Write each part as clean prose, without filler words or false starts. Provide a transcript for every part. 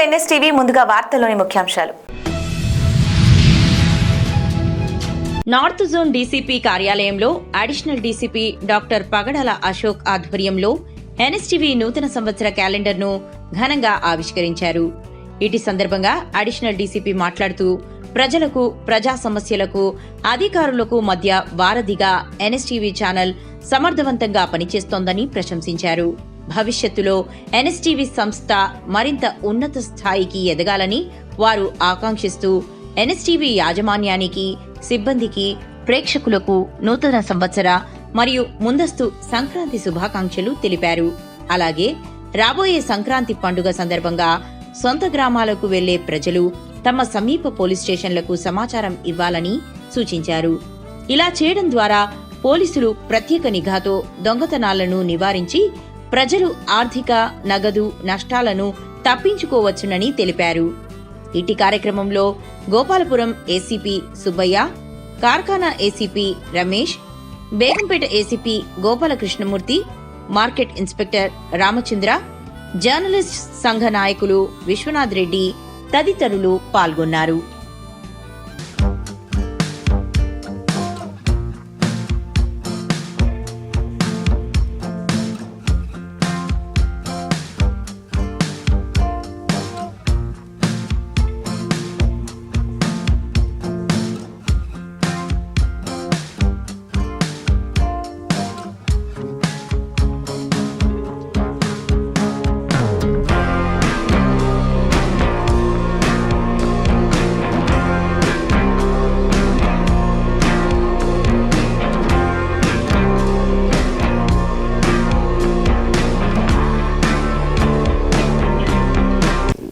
NSTV ముందుగా వార్తల్లోని ముఖ్యాంశాలు. నార్త్ జోన్ డీసీపీ కార్యాలయంలో అడిషనల్ డీసీపీ డాక్టర్ పగడాల అశోక్ ఆధ్వర్యంలో ఎన్ఎస్టీవీ నూతన సంవత్సర క్యాలెండర్ను ఘనంగా ఆవిష్కరించారు. ఇటీ సందర్భంగా అడిషనల్ డీసీపీ మాట్లాడుతూ ప్రజలకు, ప్రజా సమస్యలకు, అధికారులకు మధ్య వారధిగా ఎన్ఎస్టీవీ ఛానల్ సమర్థవంతంగా పనిచేస్తోందని ప్రశంసించారు. భవిష్యత్తులో ఎన్ఎస్టీవీ సంస్థ మరింత ఉన్నత స్థాయికి ఎదగాలని వారు ఆకాంక్షిస్తూ ఎన్ఎస్టీవీ యాజమాన్యానికి, సిబ్బందికి, ప్రేక్షకులకు నూతన సంవత్సర మరియు ముందస్తు సంక్రాంతి శుభాకాంక్షలు తెలిపారు. అలాగే రాబోయే సంక్రాంతి పండుగ సందర్భంగా సొంత గ్రామాలకు వెళ్లే ప్రజలు తమ సమీప పోలీస్ స్టేషన్లకు సమాచారం ఇవ్వాలని సూచించారు. ఇలా చేయడం ద్వారా పోలీసులు ప్రత్యేక నిఘాతో దొంగతనాలను నివారించి ప్రజలు ఆర్థిక, నగదు నష్టాలను తప్పించుకోవచ్చునని తెలిపారు. ఇటీ కార్యక్రమంలో Gopalapuram ACP Subbaiah, Karkhana ACP Ramesh, Begumpet ACP Gopalakrishnamurthy, market inspector Ramachandra, journalist సంఘ నాయకులు విశ్వనాథ్ రెడ్డి తదితరులు పాల్గొన్నారు.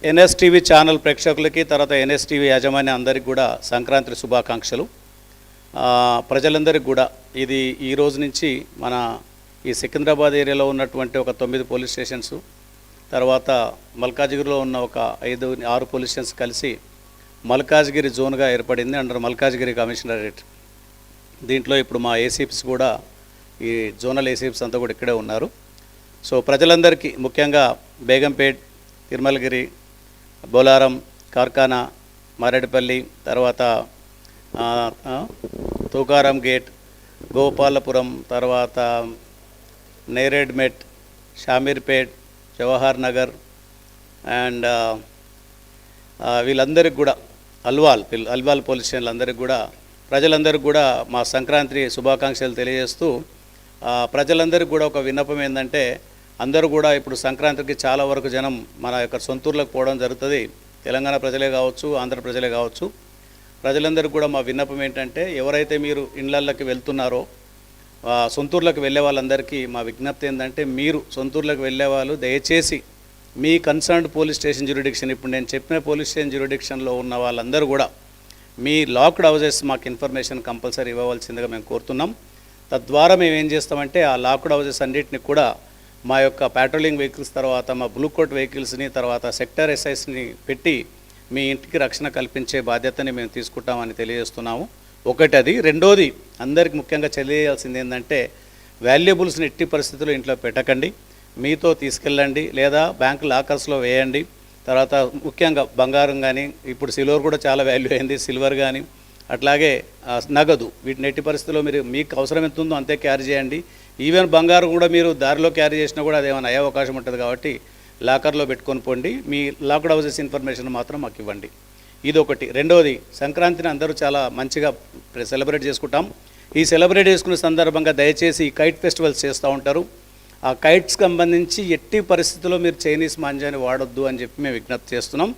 ఎన్ఎస్టీవీ ఛానల్ ప్రేక్షకులకి, తర్వాత ఎన్ఎస్టీవీ యాజమాన్యం అందరికీ కూడా సంక్రాంతి శుభాకాంక్షలు. ప్రజలందరికీ కూడా ఇది ఈ రోజు నుంచి మన ఈ సికింద్రాబాద్ ఏరియాలో ఉన్నటువంటి ఒక 9 పోలీస్ స్టేషన్స్, తర్వాత మల్కాజ్గిరిలో ఉన్న ఒక 5-6 పోలీస్ స్టేషన్స్ కలిసి మల్కాజ్గిరి జోన్గా ఏర్పడింది అండర్ మల్కాజ్గిరి కమిషనరేట్. దీంట్లో ఇప్పుడు మా ఏసీపీస్ కూడా, ఈ జోనల్ ఏసీపీస్ అంతా కూడా ఇక్కడే ఉన్నారు. సో ప్రజలందరికీ ముఖ్యంగా బేగంపేట్, తిరుమలగిరి, బోలారం, కార్ఖానా, మారేడుపల్లి, తర్వాత తూకారం గేట్, గోపాలపురం, తర్వాత నేరేడ్మెట్, షామీర్పేట్, జవహర్ నగర్ అండ్ వీళ్ళందరికీ కూడా అల్వాల్ పోలీస్ స్టేషన్లందరికీ కూడా ప్రజలందరికీ కూడా మా సంక్రాంతి శుభాకాంక్షలు తెలియజేస్తూ, ప్రజలందరికీ కూడా ఒక విన్నపం ఏంటంటే, అందరూ కూడా ఇప్పుడు సంక్రాంతికి చాలా వరకు జనం మన యొక్క సొంతూర్లకు పోవడం జరుగుతుంది. తెలంగాణ ప్రజలే కావచ్చు, ఆంధ్ర ప్రజలే కావచ్చు. ప్రజలందరికీ కూడా మా విన్నపం ఏంటంటే, ఎవరైతే మీరు ఇళ్లకి వెళ్తున్నారో సొంతూర్లకు వెళ్ళే వాళ్ళందరికీ మా విజ్ఞప్తి ఏంటంటే, మీరు సొంతూర్లకు వెళ్ళే వాళ్ళు దయచేసి మీ కన్సర్న్డ్ పోలీస్ స్టేషన్ జ్యూరిడిక్షన్, ఇప్పుడు నేను చెప్పిన పోలీస్ స్టేషన్ జ్యూరిడిక్షన్లో ఉన్న వాళ్ళందరూ కూడా మీ లాక్డ్ హౌజెస్ మాకు ఇన్ఫర్మేషన్ కంపల్సరీ ఇవ్వవలసిందిగా మేము కోరుతున్నాం. తద్వారా మేము ఏం చేస్తామంటే, ఆ లాక్డ్ హౌజెస్ అన్నింటినీ కూడా మా యొక్క ప్యాట్రోలింగ్ వెహికల్స్, తర్వాత మా బ్లూ కోట్ వెహికల్స్ని, తర్వాత సెక్టర్ ఎస్ఐస్ని పెట్టి మీ ఇంటికి రక్షణ కల్పించే బాధ్యతని మేము తీసుకుంటామని తెలియజేస్తున్నాము. ఒకటి అది. రెండోది, అందరికి ముఖ్యంగా తెలియజేయాల్సింది ఏంటంటే, వాల్యుబుల్స్ని ఎట్టి పరిస్థితుల్లో ఇంట్లో పెట్టకండి, మీతో తీసుకెళ్ళండి లేదా బ్యాంక్ లాకర్స్లో వేయండి. తర్వాత ముఖ్యంగా బంగారం కానీ, ఇప్పుడు సిల్వర్ కూడా చాలా వాల్యూ అయింది, సిల్వర్ కానీ అట్లాగే నగదు, వీటిని ఎట్టి పరిస్థితుల్లో మీరు మీకు అవసరం ఎంత ఉందో అంతే క్యారీ చేయండి. ఈవెన్ బంగారం కూడా మీరు దారిలో క్యారీ చేసినా కూడా అదేమైనా అయ్యే అవకాశం ఉంటుంది కాబట్టి లాకర్లో పెట్టుకొని పోండి. మీ లాక్డ్ హౌసెస్ ఇన్ఫర్మేషన్ మాత్రం మాకు ఇవ్వండి. ఇదొకటి. రెండోది, సంక్రాంతిని అందరూ చాలా మంచిగా సెలబ్రేట్ చేసుకుంటాం. ఈ సెలబ్రేట్ చేసుకునే సందర్భంగా దయచేసి ఈ కైట్ ఫెస్టివల్స్ చేస్తూ ఉంటారు. ఆ కైట్స్కి సంబంధించి ఎట్టి పరిస్థితుల్లో మీరు చైనీస్ మాంజాని వాడొద్దు అని చెప్పి మేము విజ్ఞప్తి చేస్తున్నాం.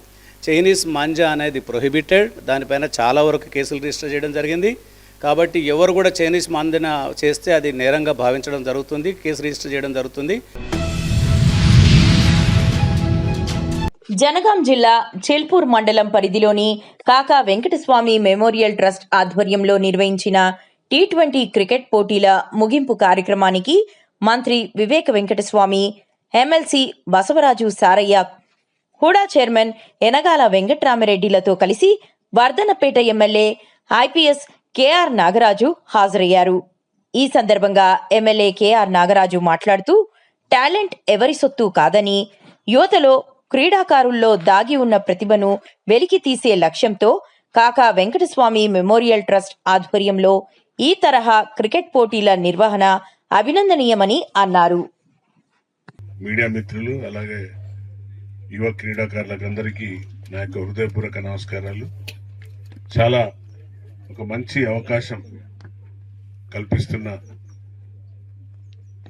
చైనీస్ మాంజా అనేది ప్రొహిబిటెడ్. దానిపైన చాలా వరకు కేసులు రిజిస్టర్ చేయడం జరిగింది. కాబట్టి ఎవరు కూడా చైనీస్ మాంజాన చేస్తే అది నేరంగా భావించడం జరుగుతుంది, కేసు రిజిస్టర్ చేయడం జరుగుతుంది. జనగాం జిల్లా చెల్పూర్ మండలం పరిధిలోని కాకా వెంకటస్వామి మెమోరియల్ ట్రస్ట్ ఆధ్వర్యంలో నిర్వహించిన T20 క్రికెట్ పోటీల ముగింపు కార్యక్రమానికి మంత్రి వివేక వెంకటస్వామి, ఎమ్మెల్సీ బసవరాజు సారయ్య, హుడా చైర్మన్ ఎనగాల వెంకట్రామిరెడ్డిలతో కలిసి Wardhannapet MLA IPS K R Nagaraju హాజరయ్యారు. ఈ సందర్భంగా ఎమ్మెల్యే కేఆర్ నాగరాజు మాట్లాడుతూ, టాలెంట్ ఎవరి సొత్తు కాదని, యువతలో క్రీడాకారుల్లో దాగి ఉన్న ప్రతిభను వెలికి తీసే లక్ష్యంతో కాకా వెంకటస్వామి మెమోరియల్ ట్రస్ట్ ఆధ్వర్యంలో ఈ తరహా క్రికెట్ పోటీల నిర్వహణ అభినందనీయమని అన్నారు. మీడియా మిత్రులు అలాగే యువ క్రీడాకారులందరికీ నా యొక్క హృదయపూర్వక నమస్కారాలు. చాలా ఒక మంచి అవకాశం కల్పిస్తున్న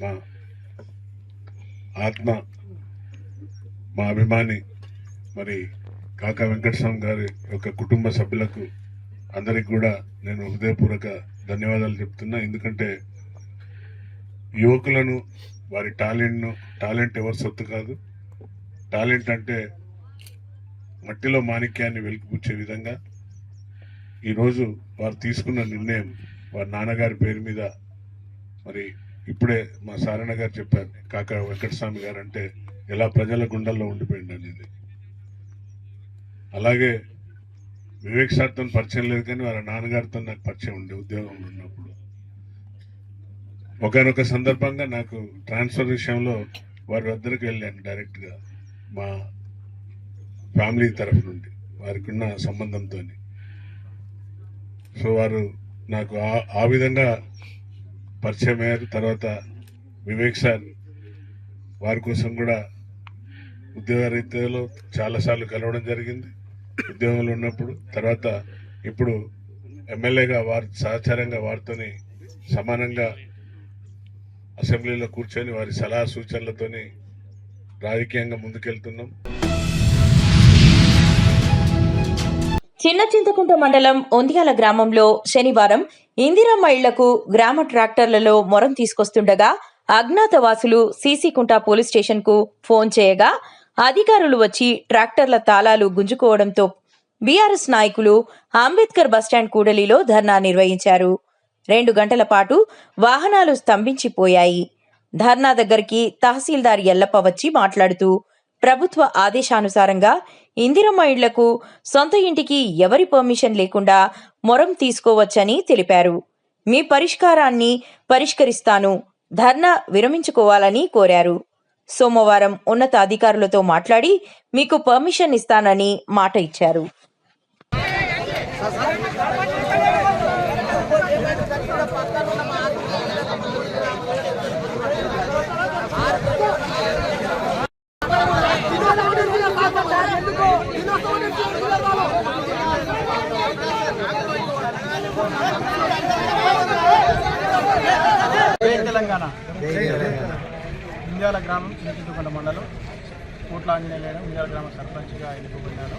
మా ఆత్మ, మా అభిమాని మరి కాకా వెంకటస్వామి గారి యొక్క కుటుంబ సభ్యులకు అందరికి కూడా నేను హృదయపూర్వక ధన్యవాదాలు చెప్తున్నా. ఎందుకంటే యువకులను వారి టాలెంట్ ఎవరి సొత్తు కాదు. టాలెంట్ అంటే మట్టిలో మాణిక్యాన్ని వెలికిపుచ్చే విధంగా ఈరోజు వారు తీసుకున్న నిర్ణయం వారి నాన్నగారి పేరు మీద, మరి ఇప్పుడే మా సారణ గారు చెప్పారు కాకా వెంకటస్వామి గారు అంటే ఎలా ప్రజల గుండెల్లో ఉండిపోయింది అనేది. అలాగే వివేక్ సార్తో పరిచయం లేదు, కానీ వాళ్ళ నాన్నగారితో నాకు పరిచయం ఉండే ఉద్యోగంలో ఉన్నప్పుడు. ఒకనొక సందర్భంగా నాకు ట్రాన్స్ఫర్ విషయంలో వారి వద్దకు వెళ్ళాను డైరెక్ట్గా, మా ఫ్యామిలీ తరఫు నుండి వారికి ఉన్న సంబంధంతో. సో వారు నాకు ఆ విధంగా పరిచయం అయ్యారు. తర్వాత వివేక్ సార్ వారి కోసం కూడా ఉద్యోగ రీత్యాలో చాలాసార్లు కలవడం జరిగింది ఉద్యోగంలో ఉన్నప్పుడు. తర్వాత ఇప్పుడు ఎమ్మెల్యేగా వారి సహచారంగా వారితోని సమానంగా అసెంబ్లీలో కూర్చొని వారి సలహా సూచనలతోని రాజకీయంగా ముందుకెళ్తున్నాం. చిన్న చింతకుంట మండలం ఒందియాల గ్రామంలో శనివారం ఇందిరమ్మ ఇళ్లకు గ్రామ ట్రాక్టర్లలో మొరం తీసుకొస్తుండగా అజ్ఞాతవాసులు సీసీకుంట పోలీస్ స్టేషన్ కు ఫోన్ చేయగా అధికారులు వచ్చి ట్రాక్టర్ల తాళాలు గుంజుకోవడంతో బీఆర్ఎస్ నాయకులు అంబేద్కర్ బస్టాండ్ కూడలిలో ధర్నా నిర్వహించారు. 2 గంటల పాటు వాహనాలు స్తంభించిపోయాయి. ధర్నా దగ్గరికి తహసీల్దార్ ఎల్లప్ప వచ్చి మాట్లాడుతూ ప్రభుత్వ ఆదేశానుసారంగా ఇందిరమ్మ ఇళ్లకు సొంత ఇంటికి ఎవరి పర్మిషన్ లేకుండా మొరం తీసుకోవచ్చని తెలిపారు. మీ పరిష్కారాన్ని పరిష్కరిస్తాను, ధర్నా విరమించుకోవాలని కోరారు. సోమవారం ఉన్నత అధికారులతో మాట్లాడి మీకు పర్మిషన్ ఇస్తానని మాట ఇచ్చారు. తెలంగాణ ఇండియాల గ్రామం చిన్నచింతకుంట మండలం కోట్ల ఆంజనేయులు ఇండియాల గ్రామ సర్పంచ్గా ఎన్నుకోబడినాను.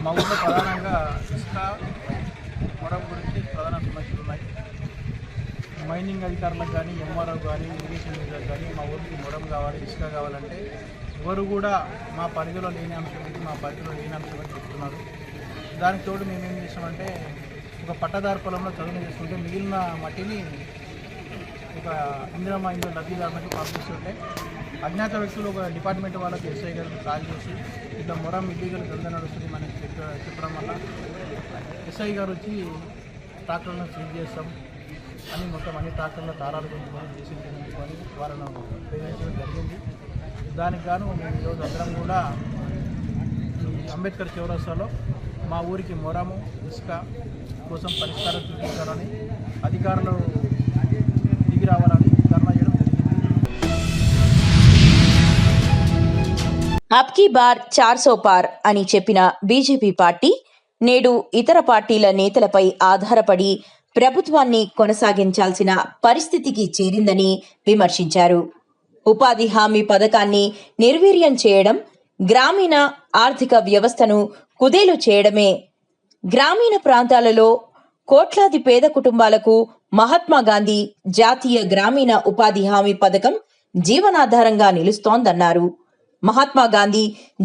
మా ఊళ్ళో ప్రధానంగా ఇసుక మొరం గురించి ప్రధాన సమస్యలు ఉన్నాయి. మైనింగ్ అధికారులకు కానీ, ఎంఆర్ఓ కానీ, ఇరిగేషన్ అధికారులకు కానీ మా ఊరికి మొరం కావాలి, ఇసుక కావాలంటే ఎవరు కూడా మా పరిధిలో లేని అంశం ఇది, మా పరిధిలో లేని అంశం అని చెప్తున్నారు. దానికి తోడు మేము ఏం చేసామంటే ఒక పట్టదారు పొలంలో చదువు చేసుకుంటే మిగిలిన మట్టిని ఒక ఇందిరమ్మ ఇంట్లో లబ్ధిదారులకు పంపిస్తుంటే అజ్ఞాత వ్యక్తులు ఒక డిపార్ట్మెంట్ వాళ్ళకి ఎస్ఐ గారికి కాల్ చేసి ఇట్లా మొరం ఇల్లీగల్ దందా నడుస్తుంది మనకి చెప్పడం వల్ల ఎస్ఐ గారు వచ్చి ట్రాక్టర్లను సీజ్ చేస్తాం అని మొత్తం అన్ని ట్రాక్టర్ల తారాలు కొనుక్కొని చేసి వాళ్ళను ప్రేమించడం జరిగింది. దానికి గాను మేము ఈరోజు అందరం కూడా అంబేద్కర్ చౌరస్తాలో మా ఊరికి మొరము ఇసుక కోసం పరిష్కారం చూపించాలని అధికారులు దిగి రావాలని ధర్నా చేయడం జరిగింది. అబ్కీ బార్ 400 పార్ అని చెప్పిన బీజేపీ పార్టీ నేడు ఇతర పార్టీల నేతలపై ఆధారపడి ప్రభుత్వాన్ని కొనసాగించాల్సిన పరిస్థితికి చేరిందని విమర్శించారు. ఉపాధి హామీ పథకాన్ని నిర్వీర్యం చేయడం, గ్రామీణ ఆర్థిక వ్యవస్థను కుదేలు చేయడమే. గ్రామీణ ప్రాంతాలలో కోట్లాది పేద కుటుంబాలకు మహాత్మా గాంధీ జాతీయ గ్రామీణ ఉపాధి హామీ పథకం జీవనాధారంగా నిలుస్తోందన్నారు. మహాత్మా గాంధీ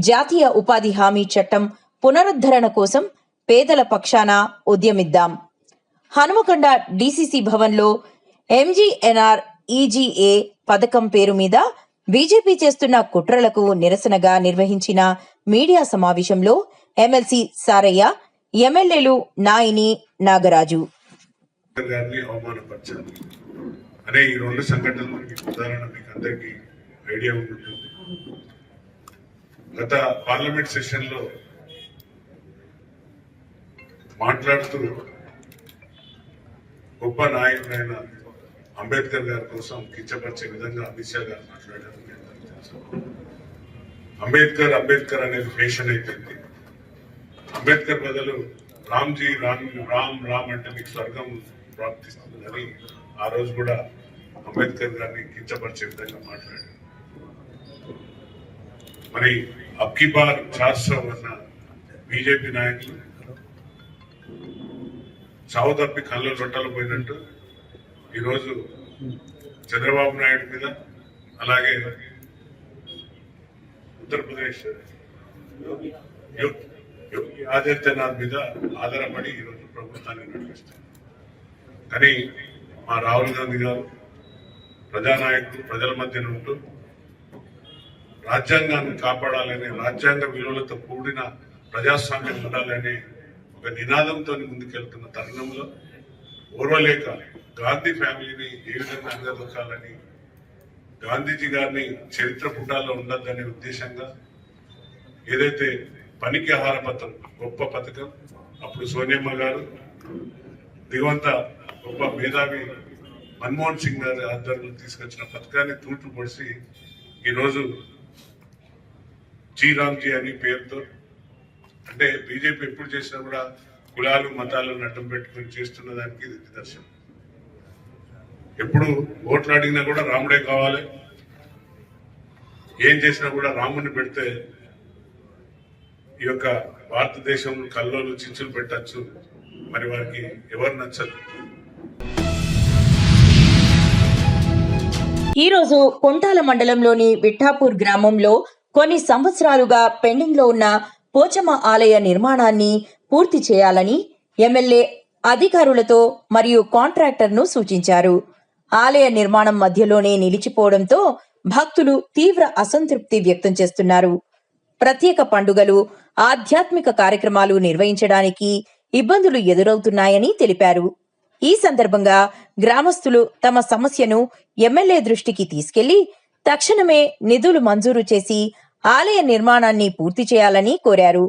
జాతీయ ఉపాధి హామీ చట్టం పునరుద్ధరణ కోసం పేదల పక్షాన ఉద్యమిద్దాం. హనుమకొండ డీసీసీ భవన్లో MGNREGA పథకం పేరు మీద బీజేపీ చేస్తున్న కుట్రలకు నిరసనగా నిర్వహించిన మీడియా సమావేశంలో ఎమ్మెల్సీ సారయ్య, ఎమ్మెల్యేలు నాయిని, నాగరాజు అవమానపరిచారు అనే ఈ 2 సంఘటనలు ఉదాహరణ మీకు అందరికీ ఐడియా ఉంటుంది. గత పార్లమెంట్ సెషన్ లో మాట్లాడుతూ గొప్ప నాయకుడైన అంబేద్కర్ గారి కోసం కించపరిచే విధంగా అమిత్ షా గారు మాట్లాడారు. మీ అందరికీ తెలుసు. అంబేద్కర్ అంబేద్కర్ అనేది ఫ్యాషన్ అయిపోయింది. అంబేద్కర్ బదులు రామ్జీ రామ్ రామ్ అంటే మీకు స్వర్గం ప్రాప్తిస్తుందని ఆ రోజు కూడా అంబేద్కర్ గారిని కించపరిచే విధంగా మాట్లాడారు. మరి అబ్కి బార్ 400 అన్న బీజేపీ నాయకులు చావు తప్పి కళ్ళు రొట్టలు పోయినట్టు ఈరోజు చంద్రబాబు నాయుడు మీద, అలాగే ఉత్తరప్రదేశ్ యోగి ఆదిత్యనాథ్ మీద ఆధారపడి ఈరోజు ప్రభుత్వాన్ని నడిపిస్తారు. కానీ మా రాహుల్ గాంధీ గారు ప్రజానాయకుడు, ప్రజల మధ్యన ఉంటూ రాజ్యాంగాన్ని కాపాడాలని, రాజ్యాంగ విలువలతో కూడిన ప్రజాస్వామ్యం ఉండాలని ఒక నినాదంతో ముందుకెళ్తున్న తరుణంలో ఓర్వలేక గాంధీ ఫ్యామిలీని ఏ విధంగా అనగదొక్కాలని, గాంధీజీ గారిని చరిత్ర పుటాల్లో ఉండద్దనే ఉద్దేశంగా ఏదైతే పనికి ఆహార పథకం, గొప్ప పథకం, అప్పుడు సోనియమ్మ గారు, దివంత గొప్ప మేధావి మన్మోహన్ సింగ్ గారి ఆధ్వర్యంలో తీసుకొచ్చిన పథకాన్ని తూట్లు పొడిచి ఈరోజు రామ్జీ అని పేరుతో, అంటే బీజేపీ ఎప్పుడు చేసినా కూడా కులాలు మతాలను అడ్డం పెట్టుకుని చేస్తున్న దానికి ఇది నిదర్శనం. ఎప్పుడు ఓట్లు అడిగినా కూడా రాముడే కావాలి, ఏం చేసినా కూడా రాముడిని పెడితే ఈ యొక్క భారతదేశంలో కల్లోలు చించులు పెట్టచ్చు. మరి వారికి ఎవరు నచ్చదు. ఈ రోజు కొంటాల మండలంలోని విఠాపూర్ గ్రామంలో కొన్ని సంవత్సరాలుగా పెండింగ్ లో ఉన్న పోచమ్మ ఆలయ నిర్మాణాన్ని పూర్తి చేయాలని ఎమ్మెల్యే అధికారులతో మరియు కాంట్రాక్టర్ను సూచించారు. ఆలయ నిర్మాణం మధ్యలోనే నిలిచిపోవడంతో భక్తులు తీవ్ర అసంతృప్తి వ్యక్తం చేస్తున్నారు. ప్రత్యేక పండుగలు, ఆధ్యాత్మిక కార్యక్రమాలు నిర్వహించడానికి ఇబ్బందులు ఎదురవుతున్నాయని తెలిపారు. ఈ సందర్భంగా గ్రామస్తులు తమ సమస్యను ఎమ్మెల్యే దృష్టికి తీసుకెళ్లి తక్షణమే నిధులు మంజూరు చేసి ఆలయ నిర్మాణాన్ని పూర్తి చేయాలని కోరారు.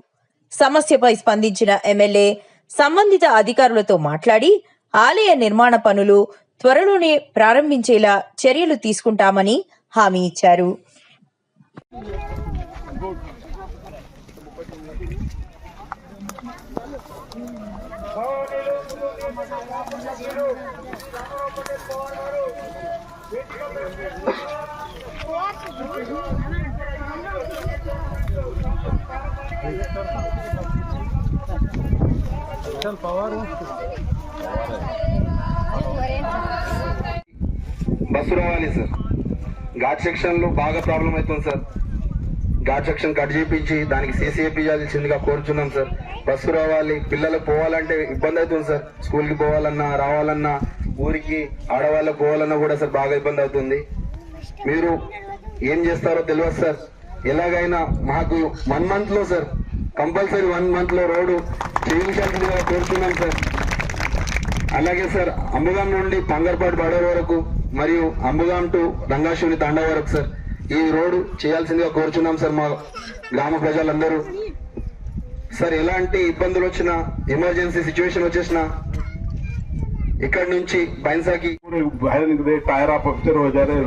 సమస్యపై స్పందించిన ఎమ్మెల్యే సంబంధిత అధికారులతో మాట్లాడి ఆలయ నిర్మాణ పనులు త్వరలోనే ప్రారంభించేలా చర్యలు తీసుకుంటామని హామీ ఇచ్చారు. బస్సు రావాలి సార్. ఘాట్ సెక్షన్ లో బాగా ప్రాబ్లం అవుతుంది సార్. ఘాట్ సెక్షన్ కట్ చేయించి దానికి సీసీ వేయించాల్సిందిగా కోరుచున్నాం సార్. బస్సు రావాలి, పిల్లలకు పోవాలంటే ఇబ్బంది అవుతుంది సార్. స్కూల్కి పోవాలన్నా, రావాలన్నా, ఊరికి ఆడవాళ్ళకి పోవాలన్నా కూడా సార్ బాగా ఇబ్బంది అవుతుంది. మీరు ఏం చేస్తారో తెలియదు సార్. ఎలాగైనా మాకు 1 month లో సార్, కంపల్సరీ 1 month లో రోడ్డు చేయించాల్సిందిగా కోరుతున్నాం సార్. అలాగే సార్, అంబుగాం నుండి పంగర్పాటు బడర్ వరకు మరియు అంబుగాం టు రంగాశివుని తాండా వరకు సార్ ఈ రోడ్డు చేయాల్సిందిగా కోరుచున్నాం సార్. మా గ్రామ ప్రజలందరూ సార్, ఎలాంటి ఇబ్బందులు వచ్చినా, ఎమర్జెన్సీ సిచ్యువేషన్ వచ్చేసినా इकड़ नीचे बैंसा की पूरे टायर पंक्चर हो जा रहे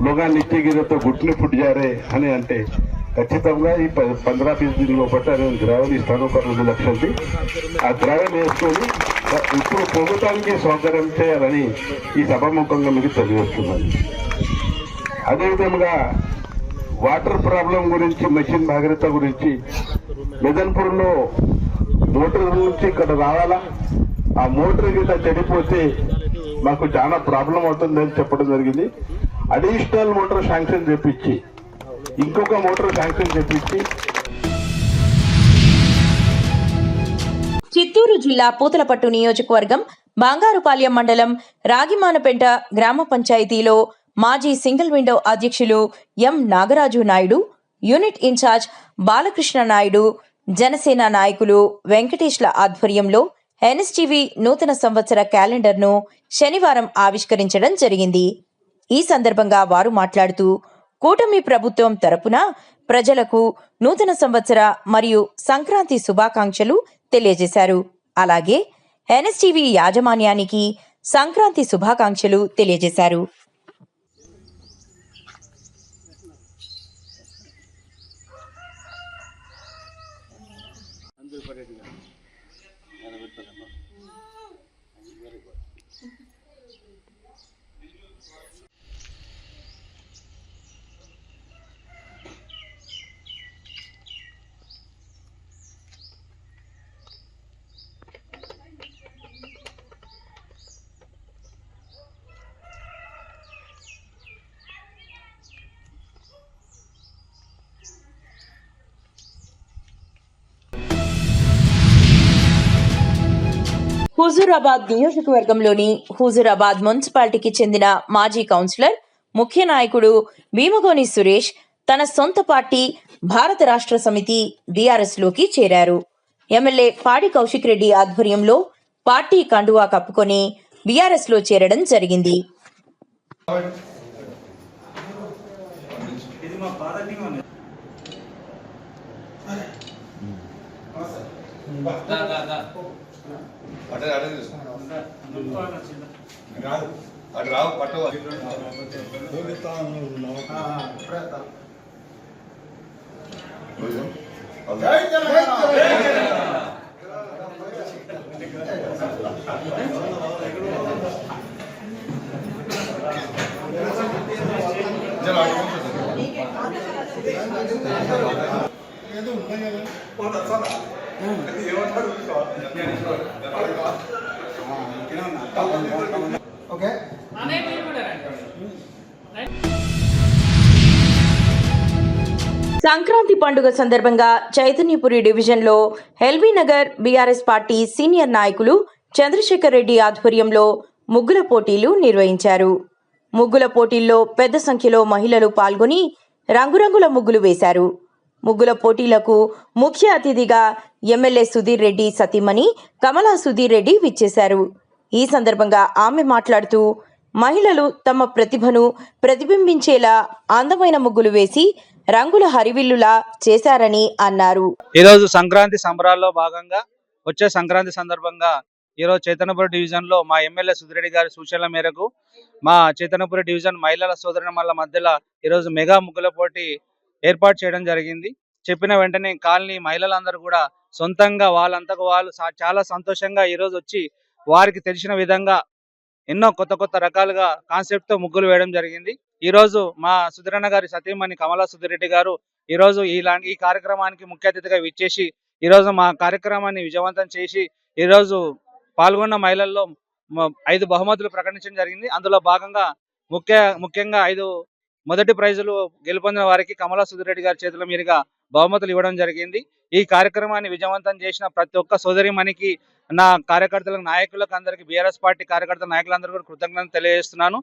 लोग नीचे गिरे तो घुटने फुट जा रहे అని అంటే ఖచ్చితంగా ఈ 15-20 దిన లోపల నేను గ్రావెల్ ఇస్తాను. 2 లక్షలది ఆ గ్రావెల్ వేసుకొని ఇప్పుడు ప్రభుత్వానికి సౌకర్యం చేయాలని ఈ సభాముఖంగా మీకు తెలియజేస్తున్నాను. అదేవిధంగా వాటర్ ప్రాబ్లం గురించి, మెషిన్ భాగీరథ గురించి మెదన్పూర్లో మోటార్ నుంచి ఇక్కడ రావాలా, ఆ మోటార్ గిట్లా చెడిపోతే మాకు చాలా ప్రాబ్లం అవుతుందని చెప్పడం జరిగింది. అడిషనల్ మోటార్ శాంక్షన్ చేపించి ఇంకొక మోటార్ శాంక్షన్ చేపించి. చిత్తూరు జిల్లా పూతలపట్టు నియోజకవర్గం బంగారుపాలెం మండలం రాగిమానపేట గ్రామ పంచాయతీలో మాజీ సింగిల్ విండో అధ్యక్షులు ఎం నాగరాజు నాయుడు, యూనిట్ ఇన్ఛార్జ్ బాలకృష్ణ నాయుడు, జనసేన నాయకులు వెంకటేష్ల ఆధ్వర్యంలో ఎన్ఎస్టీవీ నూతన సంవత్సర క్యాలెండర్ను శనివారం ఆవిష్కరించడం జరిగింది. ఈ సందర్భంగా వారు మాట్లాడుతూ కూటమి ప్రభుత్వం తరపున ప్రజలకు నూతన సంవత్సర మరియు సంక్రాంతి శుభాకాంక్షలు తెలియజేశారు. అలాగే ఎన్ఎస్టీవీ యాజమాన్యానికి సంక్రాంతి శుభాకాంక్షలు తెలియజేశారు. హుజూరాబాద్ నియోజకవర్గంలోని హుజూరాబాద్ మున్సిపాలిటీకి చెందిన మాజీ కౌన్సిలర్, ముఖ్య నాయకుడు భీమగోని సురేష్ తన సొంత పార్టీ భారత రాష్ట్ర సమితి బీఆర్ఎస్ లోకి చేరారు. ఎమ్మెల్యే పాడి కౌశిక్ రెడ్డి ఆధ్వర్యంలో పార్టీ కండువా కప్పుకొని బీఆర్ఎస్ లో చేరడం జరిగింది. సంక్రాంతి పండుగ సందర్భంగా చైతన్యపురి డివిజన్లో LB Nagar BRS party senior నాయకులు చంద్రశేఖర్ రెడ్డి ఆధ్వర్యంలో ముగ్గుల పోటీలు నిర్వహించారు. ముగ్గుల పోటీల్లో పెద్ద సంఖ్యలో మహిళలు పాల్గొని రంగురంగుల ముగ్గులు వేశారు. ముగ్గుల పోటీలకు ముఖ్య అతిథిగా ఎమ్మెల్యే సుధీర్ రెడ్డి సతీమణి కమలా సుధీర్ రెడ్డి విచ్చేశారు. ఈ సందర్భంగా ఆమె మాట్లాడుతూ మహిళలు తమ ప్రతిభను ప్రతిబింబించేలా అందమైన ముగ్గులు వేసి రంగుల హరివిల్లులా చేశారని అన్నారు. ఈరోజు సంక్రాంతి సంబరాల్లో భాగంగా వచ్చే సంక్రాంతి సందర్భంగా ఈరోజు చైతన్యపురి డివిజన్ లో మా ఎమ్మెల్యే సుధిరెడ్డి గారి సూచనల మేరకు మా చైతన్యపురి డివిజన్ మహిళల సోదరుల మధ్యలో ఈరోజు మెగా ముగ్గుల పోటీ ఏర్పాటు చేయడం జరిగింది. చెప్పిన వెంటనే కాలనీ మహిళలందరూ కూడా సొంతంగా వాళ్ళంతకు వాళ్ళు చాలా సంతోషంగా ఈరోజు వచ్చి వారికి తెలిసిన విధంగా ఎన్నో కొత్త కొత్త రకాలుగా కాన్సెప్ట్ తో ముగ్గులు వేయడం జరిగింది. ఈ రోజు మా సుధీరన్న గారి సతీమణి కమలా సుధిరెడ్డి గారు ఈ రోజు ఈ కార్యక్రమానికి ముఖ్య అతిథిగా విచ్చేసి ఈ రోజు మా కార్యక్రమాన్ని విజయవంతం చేసి ఈ రోజు పాల్గొన్న మహిళల్లో 5 బహుమతులు ప్రకటించడం జరిగింది. అందులో భాగంగా ముఖ్యంగా 5 మొదటి ప్రైజులు గెలుపొందిన వారికి కమలా సుధిరెడ్డి గారి చేతుల మీదుగా బహుమతులు ఇవ్వడం జరిగింది. ఈ కార్యక్రమాన్ని విజయవంతం చేసిన ప్రతి ఒక్క సోదరిమణికి నా కార్యకర్తలకు నాయకులకు అందరికీ బీఆర్ఎస్ పార్టీ కార్యకర్తల నాయకులందరూ కూడా కృతజ్ఞతలు తెలియజేస్తున్నాను.